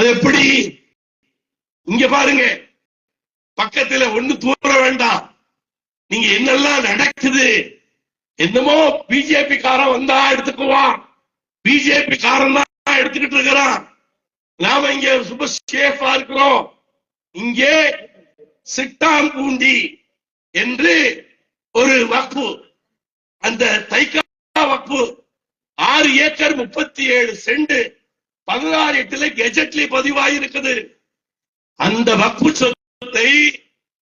அது எப்படி? இங்க பாருங்க, பக்கத்துல ஒண்ணு தூர வேண்டாம். நீங்க என்னெல்லாம் நடக்குது, என்னமோ பிஜேபி காரன் வந்தா எடுத்துக்குவான், பிஜேபி காரன் தான் எடுத்துக்கிட்டு இருக்கிறான், நாம இங்க ரொம்ப சேஃபா இருக்கிறோம். இங்கே சிட்டாம்பூண்டி என்று ஒரு வக்ஃபு, அந்த தைக்கா வக்ஃபு 6 ஏக்கர் 37 சென்ட் 16/8 கெஜெட்ல பதிவாகி இருக்குது. அந்த வக்ஃபு சொத்தை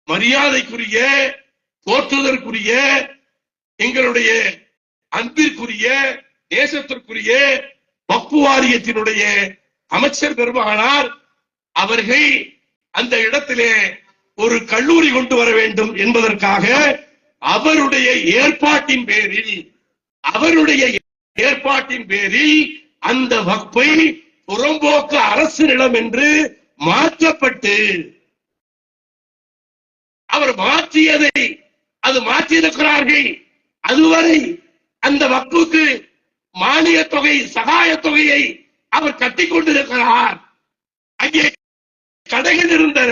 மரியாதைக்குரிய, போற்றுதற்குரிய, எங்களுடைய அன்பிற்குரிய, தேசத்திற்குரிய வக்ஃபு வாரியத்தினுடைய அமைச்சர் பெருமகனார் அவர்கள் அந்த இடத்திலே ஒரு கல்லூரி கொண்டு வர வேண்டும் என்பதற்காக அவருடைய ஏற்பாட்டின் பேரில் அந்த வக்ஃபை புறம்போக்கு அரசு நிலம் என்று மாற்றப்பட்டு, அவர் மாற்றியதை அது மாற்றியிருக்கிறார்கள். அதுவரை அந்த வக்ஃபுக்கு மானிய தொகை, சகாய தொகையை அவர் கட்டிக் கொண்டிருக்கிறார். அங்கே கடைகள் இருந்தன,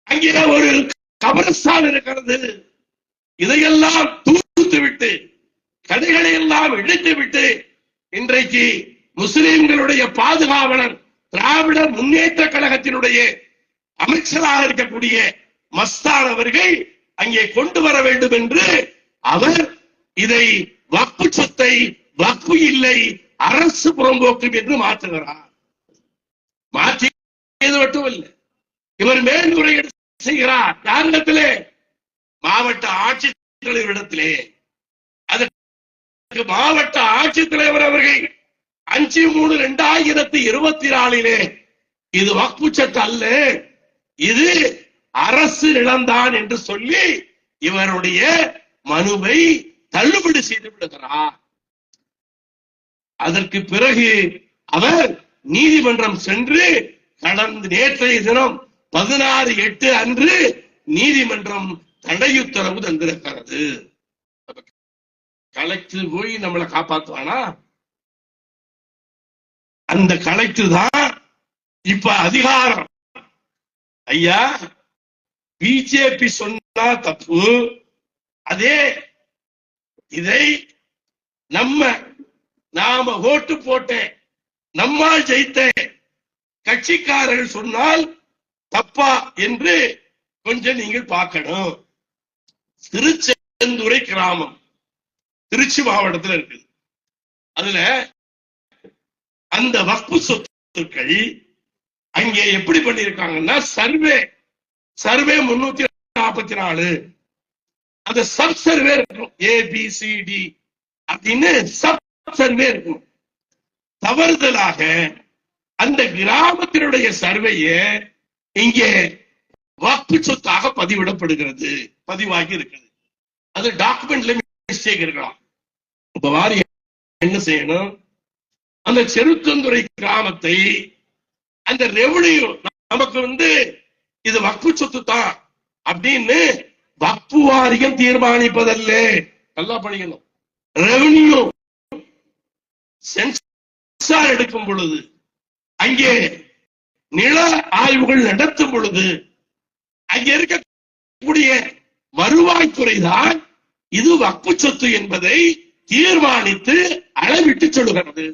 அங்கே ஒரு கபரஸ்தான் இருக்கிறது. இதையெல்லாம் தூத்து விட்டு, கடைகளை எல்லாம் இடித்து விட்டு, இன்றைக்கு முஸ்லிம்களுடைய பாதுகாவலர், திராவிட முன்னேற்ற கழகத்தினுடைய அமைச்சராக இருக்கக்கூடிய மஸ்தான் அவர்கள் அங்கே கொண்டு வர வேண்டும் என்று அவர் இதை வக்ஃபு சொத்தை வக்ஃபு இல்லை, அரசு புறம்போக்கு என்று மாற்றுகிறார். மாற்றியது மட்டுமல்ல, இவர் மேல்முறையீடு செய்கிறார். யாரிடத்திலே? மாவட்ட ஆட்சித்தலைவரிடத்திலே. அதற்கு மாவட்ட ஆட்சித்தலைவர் அவர்கள் 5/3/2024 இது வக்ஃபு சட்டம் அல்ல, இது அரசு நிலம்தான் என்று சொல்லி இவருடைய மனுவை தள்ளுபடி செய்து விடுகிறார். அதற்கு பிறகு அவர் நீதிமன்றம் சென்று கடந்த நேற்றைய தினம் 16/8 அன்று நீதிமன்றம் தடையுத்தரவு தந்திருக்கிறது. கலெக்டர் போய் நம்மளை காப்பாற்றுவானா? அந்த கலெக்டர் தான் இப்ப அதிகாரம். ஐயா, பிஜேபி சொன்னா தப்பு, அதே இதை நாம ஓட்டு போட்ட, நம்மால் ஜெயித்த கட்சிக்காரர்கள் சொன்னால் தப்பா என்று கொஞ்சம் நீங்கள் பார்க்கணும். திருச்செந்துறை கிராமம் திருச்சி மாவட்டத்தில் இருக்குது. அதுல அந்த வக்ஃபு சொத்துக்கள் அங்கே எப்படி பண்ணிருக்காங்கன்னா, சர்வே 344 அந்த சப் சர்வே இருக்கும், ABCD அப்படின்னு சப் சர்வே இருக்கும். தவறுதலாக அந்த கிராமத்தினுடைய சர்வேய இங்கே வக்ஃபு சொத்தாக பதிவிடப்படுகிறது, பதிவாகி இருக்குது. அது டாக்குமெண்ட்ல மிஸ்டேக் இருக்கலாம். இப்ப வாரியம் என்ன செய்யணும்? அந்த செருத்தந்துறை கிராமத்தை அந்த ரெவன்யூ நமக்கு இது வக்ஃபு சொத்து தான் அப்படின்னு வக்ஃபு வாரியம் தீர்மானிப்பதல்ல. நல்லா படிக்கணும். ரெவன்யூ சென்சார் எடுக்கும் பொழுது, அங்கே நில ஆய்வுகள் நடத்தும் பொழுது, அங்கே இருக்கக்கூடிய வருவாய்த்துறை தான் இது வக்ஃபு சொத்து என்பதை தீர்மானித்து அளவிட்டு சொல்லுகிறது.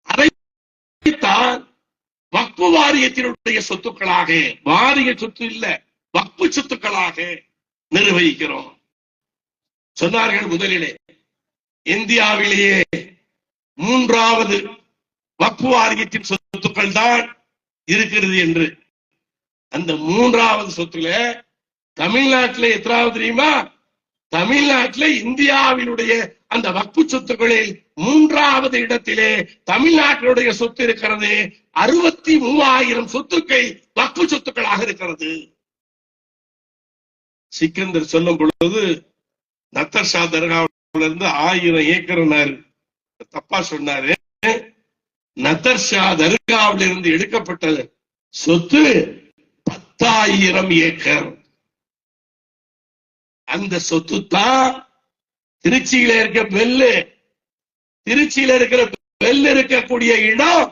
அதைத்தான் வக்ஃபு வாரியத்தினுடைய சொத்துக்களாக, வாரிய சொத்து இல்ல, வக்ஃபு சொத்துக்களாக நிர்வகிக்கிறோம். சொன்னார்கள் முதலிலே இந்தியாவிலேயே 3வது வக்ஃபு வாரியத்தின் சொத்துக்கள் தான் இருக்கிறது என்று. அந்த 3வது சொத்துல தமிழ்நாட்டில் எத்தனாவது தெரியுமா? தமிழ்நாட்டில் இந்தியாவினுடைய அந்த வக்ஃபு சொத்துக்களில் 3வது இடத்திலே தமிழ்நாட்டினுடைய சொத்து இருக்கிறது. 63,000 சொத்துக்கள் வக்ஃபு சொத்துக்களாக இருக்கிறது. சிக்கந்தர் சொல்லும் பொழுது நத்தர்ஷா தர்காவில இருந்து 1000 ஏக்கர் தப்பா சொன்னாரு. நத்தர்ஷா தர்காவில இருந்து எடுக்கப்பட்ட சொத்து 10,000 ஏக்கர். அந்த சொத்து தான் திருச்சியில இருக்க பெல்லு, திருச்சியில இருக்கிற பெல்லு இருக்கக்கூடிய இடம்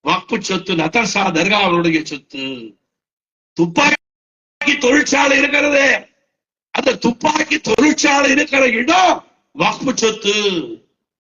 வக்பு சொத்து நதர்ஷா தர்கா அவருடைய சொத்து. துப்பாக்கி தொழிற்சாலை இருக்கிறது, அந்த துப்பாக்கி தொழிற்சாலை இருக்கிற இடம் வக்பு சொத்து.